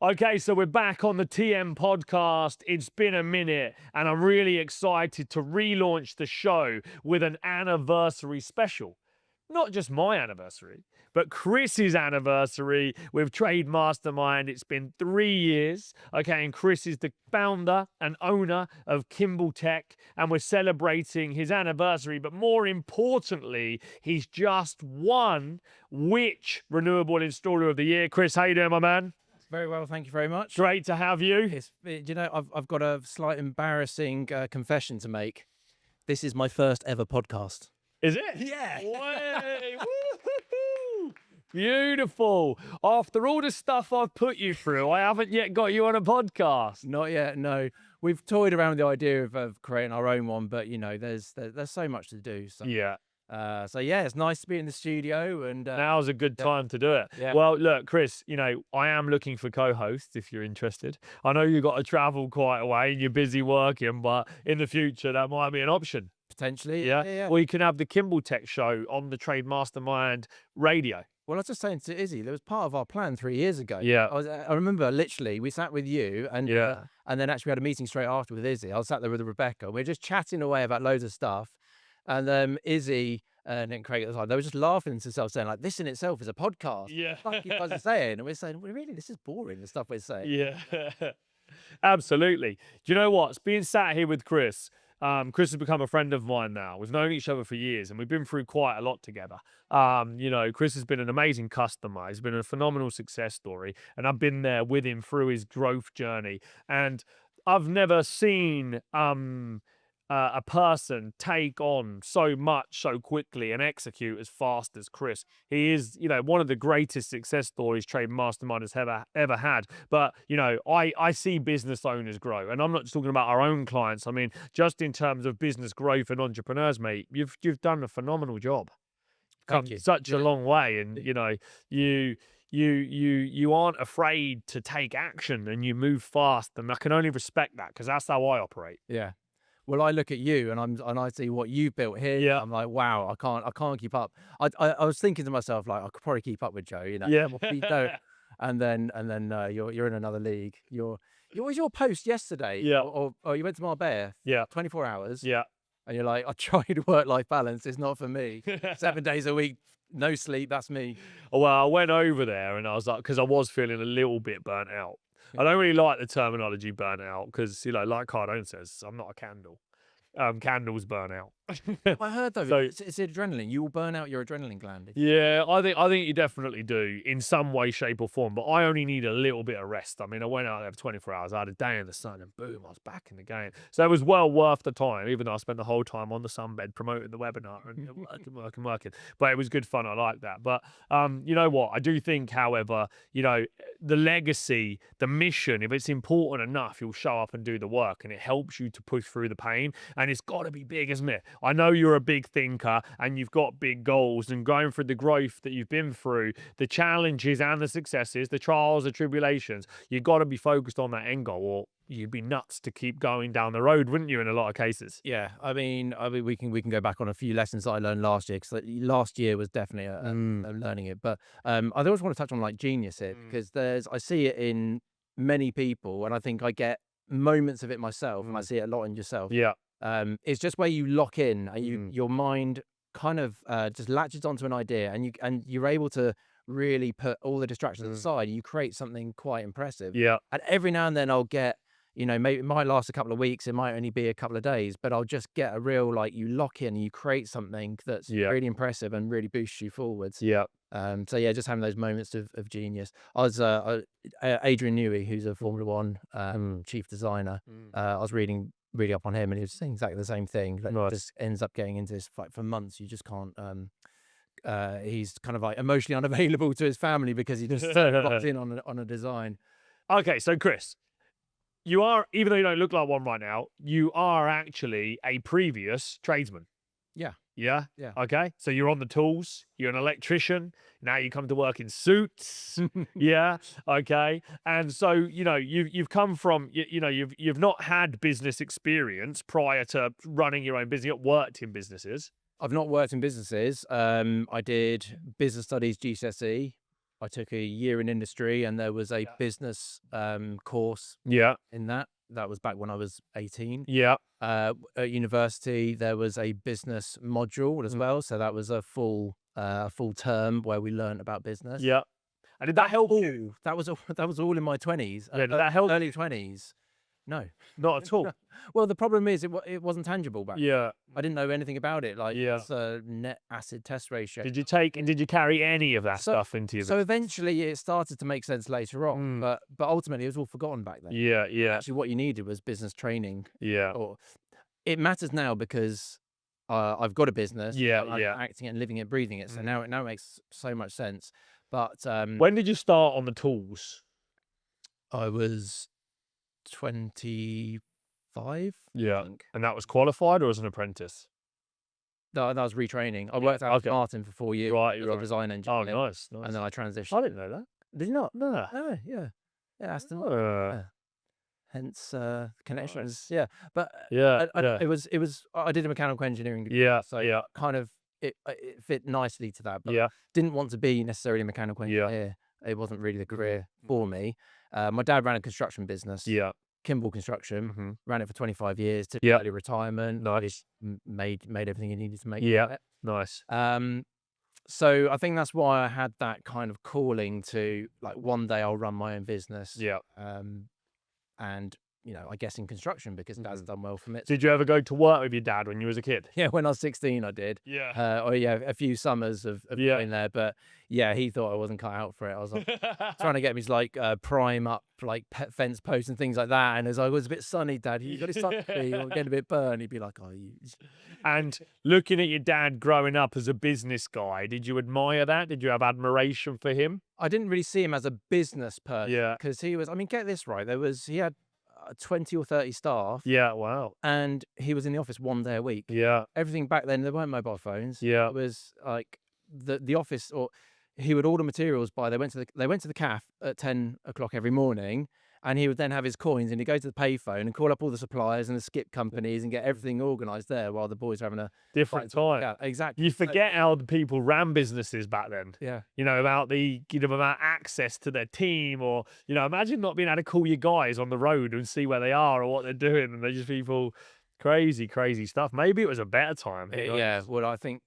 Okay, so we're back on the TM podcast. It's been a minute, and I'm really excited to relaunch the show with an anniversary special. Not just my anniversary, but Chris's anniversary with Trade Mastermind. It's been 3 years, okay, and Chris is the founder and owner of Kimball Tech, and we're celebrating his anniversary, but more importantly, he's just won which Renewable Installer of the Year. Chris, how you doing, my man? Very well, thank you very much. Great to have you. I've got a slight embarrassing confession to make. This is my first ever podcast. Is it? Yeah. Way! Woo-hoo-hoo! Beautiful. After all the stuff I've put you through, I haven't yet got you on a podcast. Not yet, no. We've toyed around with the idea of creating our own one, but there's so much to do. So. Yeah. It's nice to be in the studio, and now's a good time to do it. Yeah. Well, look, Chris, I am looking for co-hosts if you're interested. I know you've got to travel quite a way and you're busy working, but in the future that might be an option. Potentially, yeah. Or you can have the Kimball Tech show on the Trade Mastermind radio. Well, I was just saying to Izzy, that was part of our plan 3 years ago. Yeah. I remember literally we sat with you and then actually we had a meeting straight after with Izzy. I was sat there with Rebecca. We were just chatting away about loads of stuff. And Izzy and Craig at the time, they were just laughing to themselves, saying, like, this in itself is a podcast. Yeah. Like you guys are saying. And we're saying, well, really, this is boring, the stuff we're saying. Yeah. Absolutely. Do you know what? Being sat here with Chris, Chris has become a friend of mine now. We've known each other for years and we've been through quite a lot together. Chris has been an amazing customer. He's been a phenomenal success story. And I've been there with him through his growth journey. And I've never seen a person take on so much so quickly and execute as fast as Chris. He is, one of the greatest success stories Trade Mastermind has ever had. But, I see business owners grow, and I'm not just talking about our own clients. I mean, just in terms of business growth and entrepreneurs, mate, you've done a phenomenal job. Come such a long way, and you aren't afraid to take action and you move fast, and I can only respect that because that's how I operate. Yeah. Well, I look at you and I see what you've built here. Yeah. I'm like, wow, I can't keep up. I was thinking to myself, like, I could probably keep up with Joe, Yeah. You don't. And then you're in another league. What was your post yesterday? Yeah. Or you went to Marbella. Yeah. 24 hours. Yeah. And you're like, I tried work-life balance. It's not for me. 7 days a week, no sleep. That's me. Well, I went over there and I was like, because I was feeling a little bit burnt out. I don't really like the terminology burnt out because, like Cardone says, I'm not a candle. Candles burn out. I heard though, it's adrenaline. You will burn out your adrenaline gland. Yeah, I think you definitely do in some way, shape or form, but I only need a little bit of rest. I mean, I went out there for 24 hours, I had a day in the sun and boom, I was back in the game. So it was well worth the time, even though I spent the whole time on the sunbed promoting the webinar and working. But it was good fun, I like that. But you know what, I do think, however, the legacy, the mission, if it's important enough, you'll show up and do the work and it helps you to push through the pain. And it's got to be big, isn't it? I know you're a big thinker and you've got big goals, and going through the growth that you've been through, the challenges and the successes, the trials, the tribulations, you've got to be focused on that end goal, or you'd be nuts to keep going down the road, wouldn't you, in a lot of cases? Yeah, I mean, we can go back on a few lessons that I learned last year, because last year was definitely a learning it. But I always want to touch on like genius here, because I see it in many people, and I think I get moments of it myself, and I see it a lot in yourself. Yeah. It's just where you lock in and your mind kind of just latches onto an idea, and you're able to really put all the distractions aside, and you create something quite impressive. Yeah. And every now and then I'll get, maybe it might last a couple of weeks, it might only be a couple of days, but I'll just get a real, like, you lock in and you create something that's really impressive and really boosts you forwards. Yeah. Just having those moments of genius. I was Adrian Newey, who's a Formula One chief designer. I was reading up on him, and he was saying exactly the same thing. Like, just ends up getting into this fight for months. You just can't. He's kind of like emotionally unavailable to his family because he just locked in on a design. Okay, so Chris, you are, even though you don't look like one right now, you are actually a previous tradesman. Yeah. Yeah? Yeah. Okay. So you're on the tools, you're an electrician, now you come to work in suits. Yeah. Okay. And so, you've come from, you've not had business experience prior to running your own business, you've worked in businesses. I've not worked in businesses. I did business studies GCSE. I took a year in industry, and there was a business course Yeah. in that. That was back when I was 18. Yeah. At university, there was a business module as well, so that was a full term where we learned about business. Yeah. And did that help you? Ooh, that was all in my 20s. Yeah, did that help? Early 20s. No. Not at all. Well, the problem is it wasn't tangible back then. Yeah. I didn't know anything about it. Like, Yeah. it's a net acid test ratio. Did you carry any of that stuff into your? So eventually it started to make sense later on, but ultimately it was all forgotten back then. Yeah. Yeah. Actually, what you needed was business training. Yeah. Or it matters now because I've got a business. Yeah. I'm Yeah. acting it and living it, breathing it. So now it makes so much sense. But When did you start on the tools? I was 25. Yeah. I think. And that was qualified or as an apprentice? No, that was retraining. I worked out at Martin for 4 years. Right. As a design engineer. Oh, nice. Nice. And then I I transitioned. didn't know that. Did you not? No. No, yeah. Yeah, Aston. Yeah. Hence connections. Yeah. But Yeah. it was I did a mechanical engineering degree, Yeah. so Yeah. kind of it fit nicely to that. But Yeah. didn't want to be necessarily a mechanical Yeah. engineer. It wasn't really the career for me. My dad ran a construction business. Yeah. Kimball Construction. Ran it for 25 years. Took Yeah. early retirement. Nice. Made everything he needed to make. Yeah. Nice. So I think that's why I had that kind of calling to, like, one day I'll run my own business. Yeah. And I guess in construction, because Dad's done well from it. Did you ever go to work with your dad when you was a kid? Yeah, when I was 16, I did. Yeah. A few summers of going there, but yeah, he thought I wasn't cut out for it. I was like, trying to get me to like prime up like pet fence posts and things like that, and as I was a bit sunny, Dad, you got it sunny, I'm getting a bit burned. He'd be like, oh, you. And looking at your dad growing up as a business guy, did you admire that? Did you have admiration for him? I didn't really see him as a business person. Yeah. Because he was. I mean, get this right. He had 20 or 30 staff. Yeah. Wow. And he was in the office 1 day a week. Yeah. Everything back then, there weren't mobile phones. Yeah. It was like the office, or he would order materials by. They went to the caf at 10 o'clock every morning, and he would then have his coins, and he'd go to the payphone and call up all the suppliers and the skip companies and get everything organised there while the boys were having a Different time. Yeah, exactly. You forget how the people ran businesses back then. Yeah. About about access to their team, or imagine not being able to call your guys on the road and see where they are or what they're doing, and they're just people crazy stuff. Maybe it was a better time. Yeah. Well, I think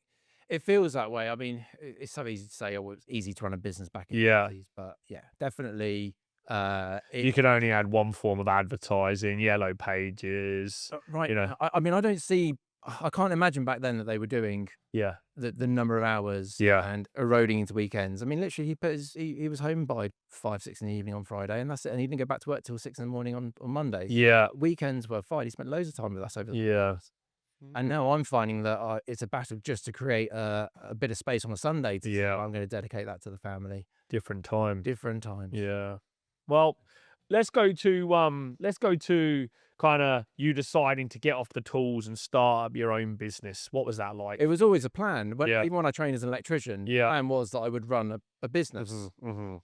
it feels that way. I mean, it's so easy to say, oh, it's easy to run a business back in the 80s, but yeah, definitely. You could only add one form of advertising, yellow pages. Right. I mean, I can't imagine back then that they were doing Yeah. the number of hours and eroding into weekends. I mean, literally, he was home by 5, 6 in the evening on Friday, and that's it. And he didn't go back to work till 6 in the morning on Monday. Yeah. Weekends were fine. He spent loads of time with us over the Yeah. And now I'm finding that it's a battle just to create a bit of space on a Sunday. I'm going to dedicate that to the family. Different time. Different times. Yeah. Well, let's go to kind of you deciding to get off the tools and start up your own business. What was that like? It was always a plan. Even when I trained as an electrician, the Yeah. plan was that I would run a business. Mhm.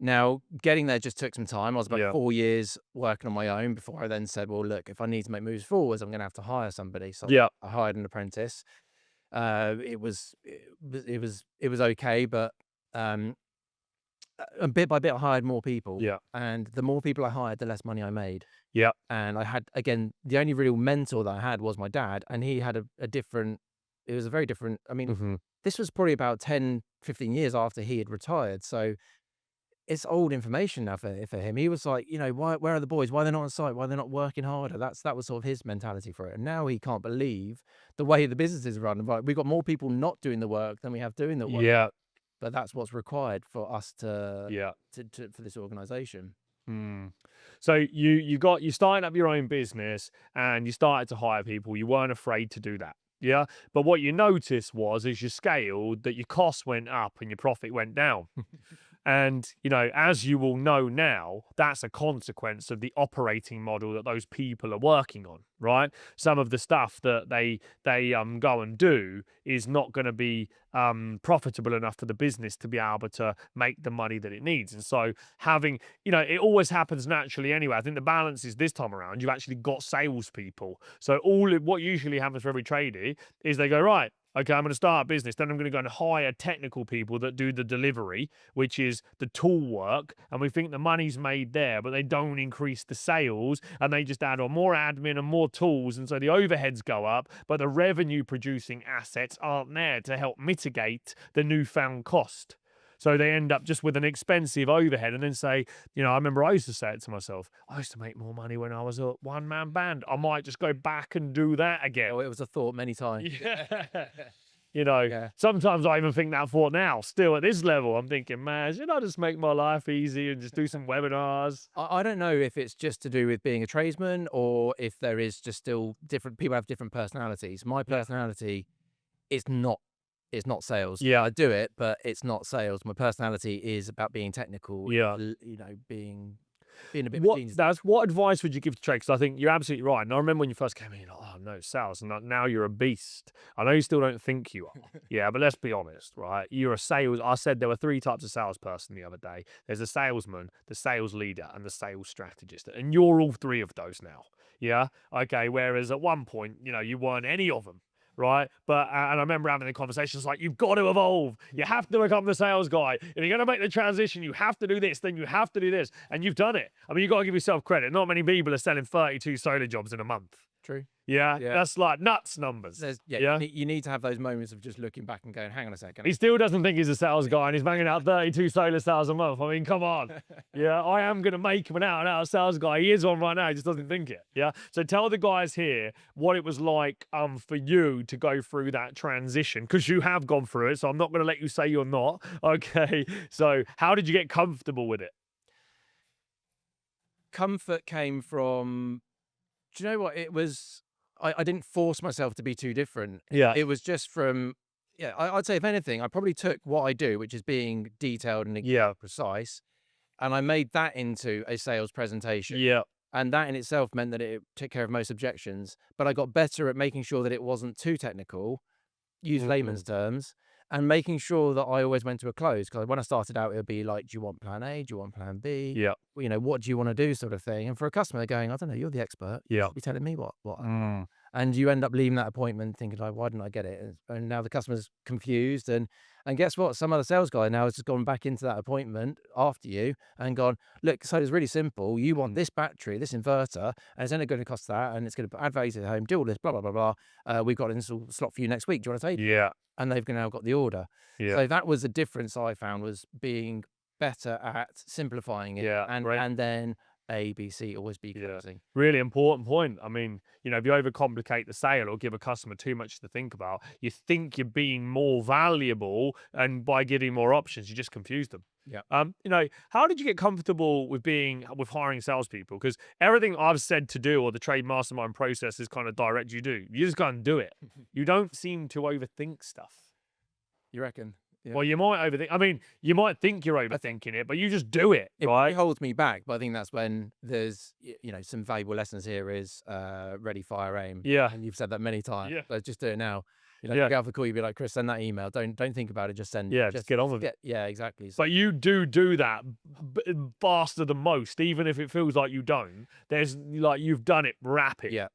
Now, getting there just took some time. I was about Yeah. 4 years working on my own before I then said, well, look, if I need to make moves forwards, I'm going to have to hire somebody. So Yeah. I hired an apprentice. It was okay, but bit by bit, I hired more people. Yeah. And the more people I hired, the less money I made. Yeah. And I had, again, the only real mentor that I had was my dad, and he had it was a very different, I mean, this was probably about 10, 15 years after he had retired. So it's old information now for him. He was like, where are the boys? Why are they not on site? Why are they not working harder? That was sort of his mentality for it. And now he can't believe the way the business is run. Right, we've got more people not doing the work than we have doing the work. Yeah. But that's what's required for us to Yeah. for this organization. So you started up your own business and you started to hire people. You weren't afraid to do that. Yeah. But what you noticed was as you scaled that your costs went up and your profit went down. And, as you will know now, that's a consequence of the operating model that those people are working on, right? Some of the stuff that they go and do is not going to be profitable enough for the business to be able to make the money that it needs. And so having, it always happens naturally anyway. I think the balance is this time around, you've actually got salespeople. So what usually happens for every tradie is they go, right, Okay, I'm going to start a business. Then I'm going to go and hire technical people that do the delivery, which is the tool work. And we think the money's made there, but they don't increase the sales and they just add on more admin and more tools. And so the overheads go up, but the revenue producing assets aren't there to help mitigate the newfound cost. So they end up just with an expensive overhead and then say, I remember I used to say it to myself, I used to make more money when I was a one-man band. I might just go back and do that again. Oh, it was a thought many times. Yeah. Sometimes I even think that thought now, still at this level. I'm thinking, man, should I just make my life easy and just do some webinars? I don't know if it's just to do with being a tradesman or if there is just still different people have different personalities. My personality is not sales. Yeah. I do it, but it's not sales. My personality is about being technical. Yeah. Being a bit of a genius. What advice would you give to trade? Because I think you're absolutely right. And I remember when you first came in, you're like, oh no, sales. And now you're a beast. I know you still don't think you are. Yeah, but let's be honest, right? You're a sales. I said there were 3 types of salesperson the other day. There's a salesman, the sales leader, and the sales strategist. And you're all 3 of those now. Yeah. Okay. Whereas at one point, you weren't any of them. Right. But, and I remember having the conversations like, you've got to evolve. You have to become the sales guy. If you're going to make the transition, you have to do this, then you have to do this. And you've done it. I mean, you've got to give yourself credit. Not many people are selling 32 solar jobs in a month. True. Yeah. That's like nuts numbers. You need to have those moments of just looking back and going, hang on a second. He still doesn't think he's a sales guy and he's banging out 32 solar sales a month. I mean, come on. Yeah, I am going to make him an out-and-out sales guy. He is one right now. He just doesn't think it. Yeah. So tell the guys here what it was like for you to go through that transition, because you have gone through it. So I'm not going to let you say you're not. Okay. So how did you get comfortable with it? Comfort came from, do you know what? It was, I didn't force myself to be too different. Yeah. It was just from, I'd say if anything, I probably took what I do, which is being detailed and precise, and I made that into a sales presentation. Yeah. And that in itself meant that it took care of most objections, but I got better at making sure that it wasn't too technical, use layman's terms, and making sure that I always went to a close. Because when I started out, it would be like, do you want plan A? Do you want plan B? Yeah. What do you want to do, sort of thing. And for a customer, they're going, I don't know, you're the expert. Yeah. You're telling me what. And you end up leaving that appointment thinking, like, why didn't I get it? And now the customer's confused. And guess what? Some other sales guy now has just gone back into that appointment after you and gone, look, so it's really simple. You want this battery, this inverter, and it's only going to cost that, and it's going to add value to the home, do all this, blah, blah, blah, blah. We've got an install slot for you next week. Do you want to take it? Yeah. And they've now got the order. Yeah. So that was the difference I found, was being better at simplifying it. Yeah. And then A, B, C, always be closing. Really important point. I mean, if you overcomplicate the sale or give a customer too much to think about, you think you're being more valuable, and by giving more options, you just confuse them. Yeah. How did you get comfortable with hiring salespeople? Because everything I've said to do, or the Trade Mastermind process, is kind of direct. You just go and do it. You don't seem to overthink stuff. You reckon? Yeah. Well, you might overthink. I mean, you might think you're overthinking it, but you just do it, right? It holds me back, but I think that's when there's, some valuable lessons here is ready, fire, aim. Yeah. And you've said that many times. Yeah. But just do it now. You get off the call, you'd be like, Chris, send that email. Don't think about it. Just send. Yeah, just get on with it. Yeah, exactly. But you do that faster than most, even if it feels like you don't. There's you've done it rapid. Yeah,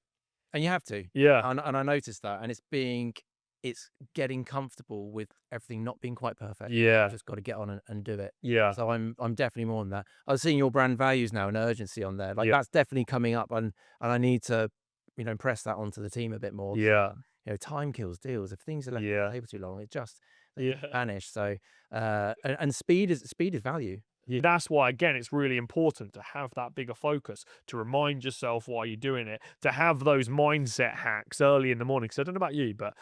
and you have to. Yeah. And I noticed that, and it's getting comfortable with everything not being quite perfect. Yeah. You've just got to get on and do it. Yeah. So I'm definitely more on that. I was seeing your brand values now and urgency on there. That's definitely coming up, and I need to, impress that onto the team a bit more. Yeah. Time kills deals. If things are left on the table too long, it just vanish. So and speed is value. Yeah. That's why, again, it's really important to have that bigger focus, to remind yourself why you're doing it, to have those mindset hacks early in the morning. Because I don't know about you, but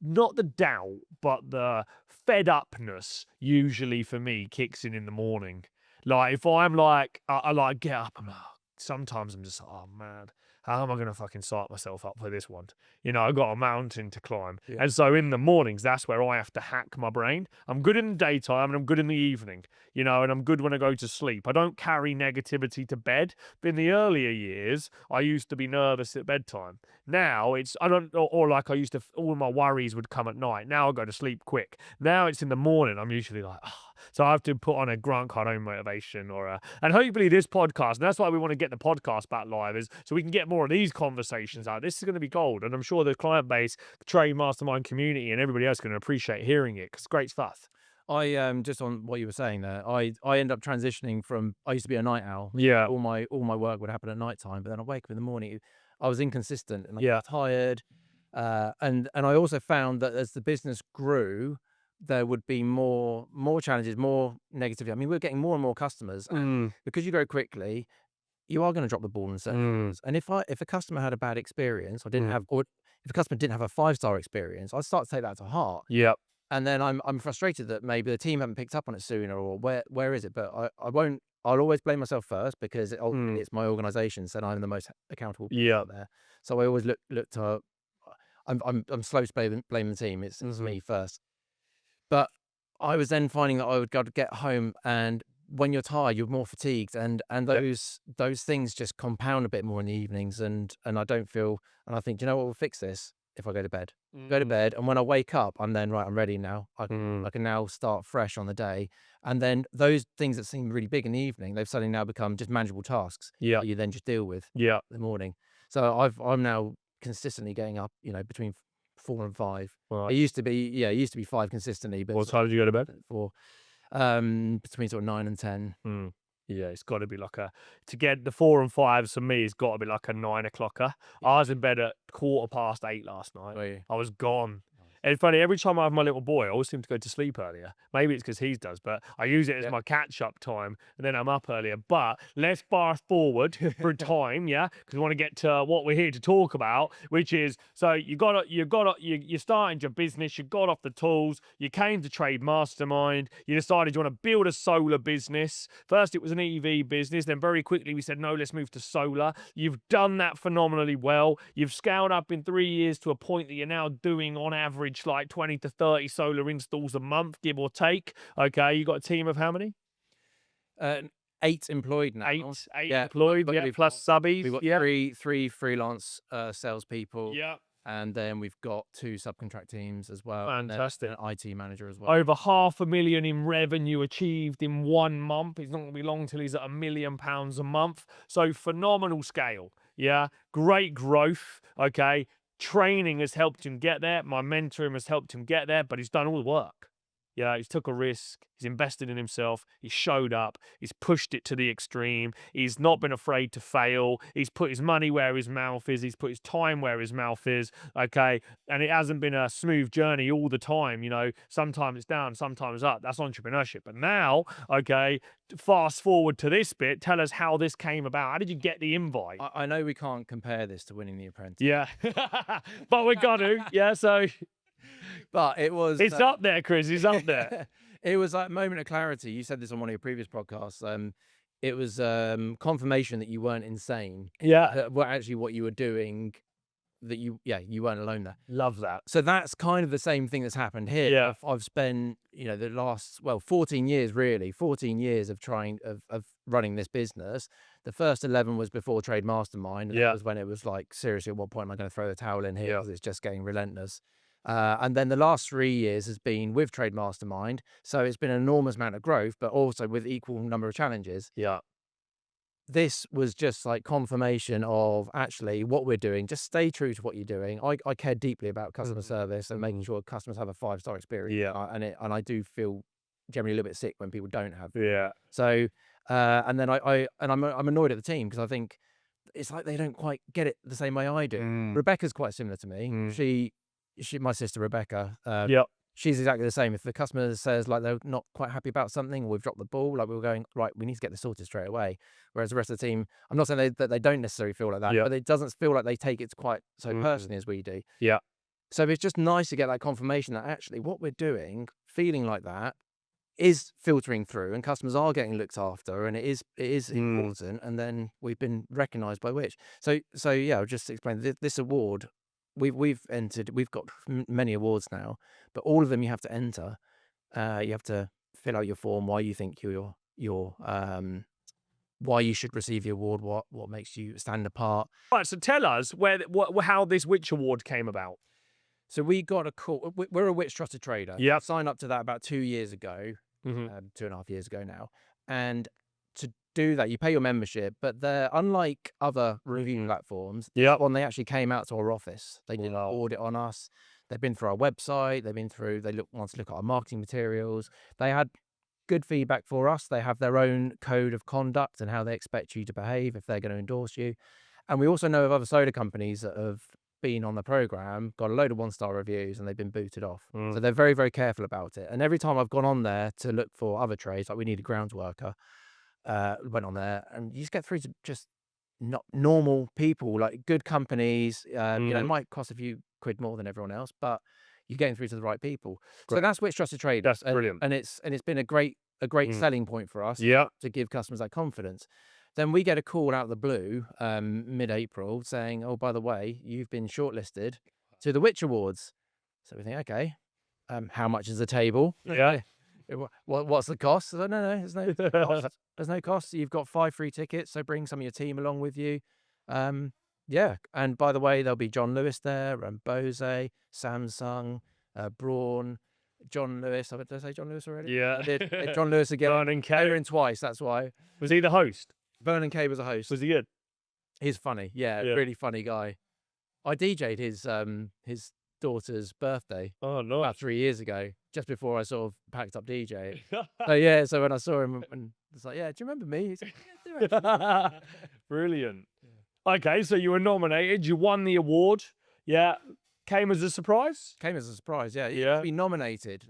not the doubt, but the fed upness usually for me kicks in the morning. Like if I'm like, I get up, sometimes I'm just like, oh man, how am I going to fucking psych myself up for this one? I've got a mountain to climb. Yeah. And so in the mornings, that's where I have to hack my brain. I'm good in the daytime and I'm good in the evening, and I'm good when I go to sleep. I don't carry negativity to bed. But in the earlier years, I used to be nervous at bedtime. Now I used to, all my worries would come at night. Now I go to sleep quick. Now it's in the morning. I'm usually like, So I have to put on a Grant Cardone motivation and hopefully this podcast, and that's why we want to get the podcast back live, is so we can get more of these conversations out. This is going to be gold. And I'm sure the client base, Trade Mastermind community, and everybody else is going to appreciate hearing it because it's great stuff. I just on what you were saying there, I end up transitioning from, I used to be a night owl. Yeah. All my work would happen at night time, but then I wake up in the morning. I was inconsistent and I Yeah. was tired. And I also found that as the business grew, there would be more challenges, more negativity. I mean, we're getting more and more customers, and because you grow quickly, you are going to drop the ball in certain things. And if a customer had a bad experience or didn't have, or if a customer didn't have a 5-star experience, I'd start to take that to heart. Yep. And then I'm frustrated that maybe the team haven't picked up on it sooner, or where is it? But I won't. I'll always blame myself first because ultimately it's my organisation, so I'm the most accountable person out there. So I always look to. I'm slow to blame the team. It's me first. But I was then finding that I would go to get home, and when you're tired, you're more fatigued, and those things just compound a bit more in the evenings, and I don't feel, and I think, do you know what, will fix this if I go to bed. Go to bed, and when I wake up, I'm then right. I'm ready now. I can now start fresh on the day, and then those things that seem really big in the evening, they've suddenly now become just manageable tasks. Yeah. That you then just deal with. Yeah. In the morning. So I'm now consistently getting up, between 4 and 5. Right. It used to be 5 consistently, but What time did you go to bed? 4. Between sort of 9 and 10. Yeah, it's got to be like to get the 4 and 5s for me, it's got to be like a 9 o'clocker. I was in bed at 8:15 last night. I was gone. And it's funny, every time I have my little boy, I always seem to go to sleep earlier. Maybe it's because he does, but I use it as my catch-up time, and then I'm up earlier. But let's fast forward through time, yeah, because we want to get to what we're here to talk about, which is, so you're starting your business, you got off the tools, you came to Trade Mastermind, you decided you want to build a solar business. First, it was an EV business, then very quickly we said, no, let's move to solar. You've done that phenomenally well. You've scaled up in 3 years to a point that you're now doing on average like 20 to 30 solar installs a month, give or take. Okay, you got a team of how many? 8 employed now. 8 employed, plus subbies. We've got three freelance salespeople. Yeah. And then we've got 2 subcontract teams as well. Fantastic. And an IT manager as well. Over $500,000 in revenue achieved in 1 month. It's not going to be long till he's at £1 million a month. So phenomenal scale. Yeah. Great growth. Okay. Training has helped him get there. My mentoring has helped him get there, but he's done all the work. Yeah, he's took a risk. He's invested in himself. He showed up. He's pushed it to the extreme. He's not been afraid to fail. He's put his money where his mouth is. He's put his time where his mouth is. Okay. And it hasn't been a smooth journey all the time. Sometimes it's down, sometimes up. That's entrepreneurship. But now, okay, fast forward to this bit. Tell us how this came about. How did you get the invite? I know we can't compare this to winning The Apprentice. Yeah. But we got to. Yeah. So. But it was. It's up there, Chris. It's up there. It was like a moment of clarity. You said this on one of your previous podcasts. It was confirmation that you weren't insane. Yeah. Well, actually, what you were doing, that you weren't alone there. Love that. So that's kind of the same thing that's happened here. Yeah. I've spent the last 14 years really, 14 years of trying of running this business. The first 11 was before Trade Mastermind. And that was when it was like, seriously, at what point am I going to throw the towel in here? Because it's just getting relentless. And then the last 3 years has been with Trade Mastermind. So it's been an enormous amount of growth, but also with equal number of challenges. Yeah. This was just like confirmation of actually what we're doing. Just stay true to what you're doing. I care deeply about customer service and making sure customers have a 5-star experience. Yeah. And I do feel generally a little bit sick when people don't have. Yeah. So, and then I'm annoyed at the team because I think it's like they don't quite get it the same way I do. Rebecca's quite similar to me. My sister Rebecca, she's exactly the same. If the customer says like they're not quite happy about something, or we've dropped the ball, like we were going, right, we need to get this sorted straight away. Whereas the rest of the team, I'm not saying that they don't necessarily feel like that, but it doesn't feel like they take it quite so personally as we do. Yeah. So it's just nice to get that confirmation that actually what we're doing, feeling like that, is filtering through, and customers are getting looked after, and it is important. And then we've been recognised by which. So yeah, I'll just explain this award. We've entered. We've got many awards now, but all of them you have to enter. You have to fill out your form. Why you think why you should receive the award. What makes you stand apart. Right. So tell us how this Which Award came about. So we got a call. We're a Which Trusted Trader. Yeah. Signed up to that about 2 years ago. 2.5 years ago now. And to do that, you pay your membership, but they're unlike other review platforms. When they actually came out to our office, they did an audit on us. They've been through our website. They want to look at our marketing materials. They had good feedback for us. They have their own code of conduct and how they expect you to behave if they're going to endorse you. And we also know of other solar companies that have been on the program, got a load of 1-star reviews, and they've been booted off. So they're very, very careful about it. And every time I've gone on there to look for other trades, like we need a grounds worker, went on there, and you just get through to just not normal people, like good companies. It might cost a few quid more than everyone else, but you're getting through to the right people. So that's Which Trusted Trade. That's brilliant. And it's been a great selling point for us to give customers that confidence. Then we get a call out of the blue mid-April saying, oh, by the way, you've been shortlisted to the Which Awards. So we think, okay, how much is the table? What's the cost? So, no, there's no cost. There's no cost. You've got 5 free tickets, so bring some of your team along with you. And by the way, there'll be John Lewis there, and Bose, Samsung, Braun, John Lewis. Did I say John Lewis already? Yeah. I did. John Lewis again. Vernon Kay. They're in twice, that's why. Was he the host? Vernon Kay was a host. Was he good? He's funny. Yeah, really funny guy. I DJ'd his daughter's birthday about 3 years ago, just before I sort of packed up DJ. So when I saw him, and it's like, yeah, do you remember me? He's like, yeah, I do actually. Brilliant. Okay, so you were nominated, you won the award. Yeah. Came as a surprise? Came as a surprise, yeah. To be nominated,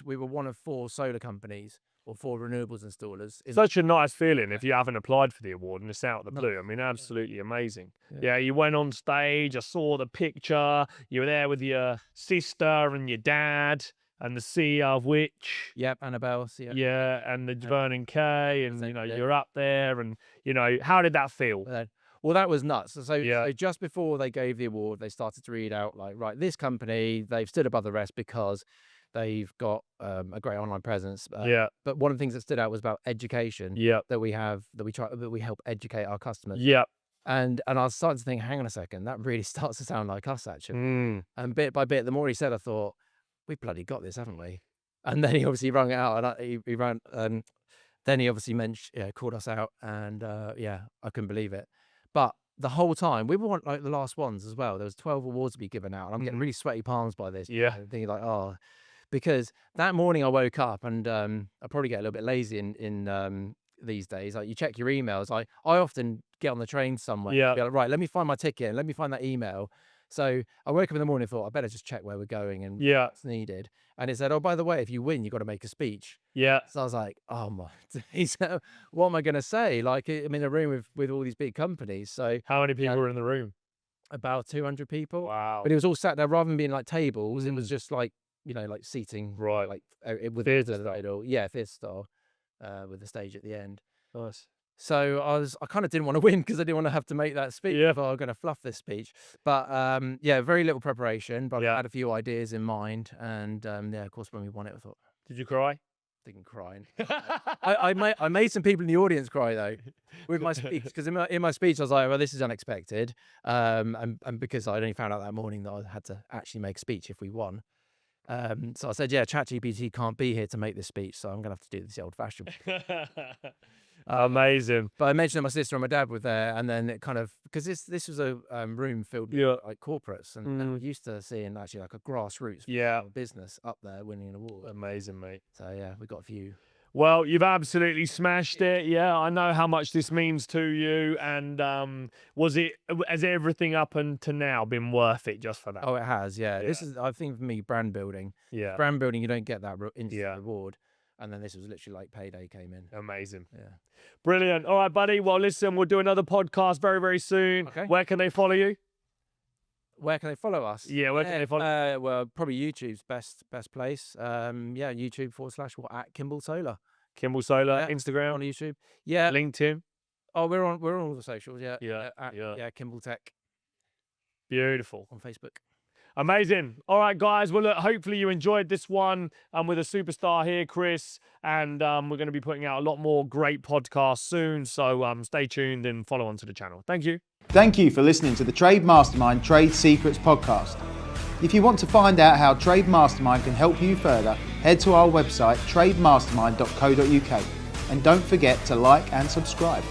we were one of 4 solar companies or 4 renewables installers. Such a nice feeling if you haven't applied for the award and it's out of the blue. I mean, absolutely amazing. Yeah, you went on stage, I saw the picture, you were there with your sister and your dad and the CEO of Which. Yep, Annabelle. Yeah, and the Vernon Kay, and you're up there, and how did that feel? Well, that was nuts. So just before they gave the award, they started to read out like, right, this company, they've stood above the rest because they've got a great online presence. But one of the things that stood out was about education. That we help educate our customers. And I was starting to think, hang on a second, that really starts to sound like us actually. And bit by bit, the more he said, I thought, we bloody got this, haven't we? And then he obviously rung it out, and he ran. Then he obviously called us out, and I couldn't believe it. But the whole time, we were like the last ones as well. There was 12 awards to be given out, and I'm getting really sweaty palms by this. Thinking like, because that morning I woke up, and I probably get a little bit lazy in these days. Like, you check your emails. I often get on the train somewhere. Be like, right, let me find my ticket, and let me find that email. So I woke up in the morning and thought, I better just check where we're going and what's needed. And it said, oh, by the way, if you win, you've got to make a speech. So I was like, oh my, what am I going to say? Like, I'm in a room with all these big companies. So how many people were in the room? About 200 people. Wow. But it was all sat there, rather than being like tables, it was just like, like seating. Right. Like with theatre style. Yeah, theatre style, with the stage at the end. Nice. So I kind of didn't want to win because I didn't want to have to make that speech if I was going to fluff this speech. But very little preparation, but I had a few ideas in mind. And of course, when we won it, I thought, did you cry? Thinking crying. I made some people in the audience cry though with my speech, because in my speech I was like, well, this is unexpected, and because I'd only found out that morning that I had to actually make a speech if we won. So I said, ChatGPT can't be here to make this speech, so I'm gonna have to do this the old-fashioned. Amazing. But I mentioned that my sister and my dad were there, and then it kind of, because this was a room filled with like corporates, and we're used to seeing actually like a grassroots business up there winning an award. Amazing, mate. So we got a few. Well, you've absolutely smashed it. Yeah, I know how much this means to you. And has everything up until now been worth it just for that? Oh, it has. Yeah. This is, I think, for me, brand building. Yeah. Brand building, you don't get that instant reward. And then this was literally like payday came in. Amazing. Yeah. Brilliant. All right, buddy. Well, listen, we'll do another podcast very, very soon. Okay. Where can they follow you? Where can they follow us? Yeah, where can they follow? Well, probably YouTube's best place. YouTube / Kimball Solar. Kimball Solar, Instagram, on YouTube. Yeah. LinkedIn. Oh, we're on all the socials. Yeah. Yeah. Kimball Tech. Beautiful. On Facebook. Amazing. All right, guys. Well, look, hopefully you enjoyed this one. With a superstar here, Chris, and we're going to be putting out a lot more great podcasts soon. So stay tuned and follow on to the channel. Thank you. Thank you for listening to the Trade Mastermind Trade Secrets podcast. If you want to find out how Trade Mastermind can help you further, head to our website trademastermind.co.uk and don't forget to like and subscribe.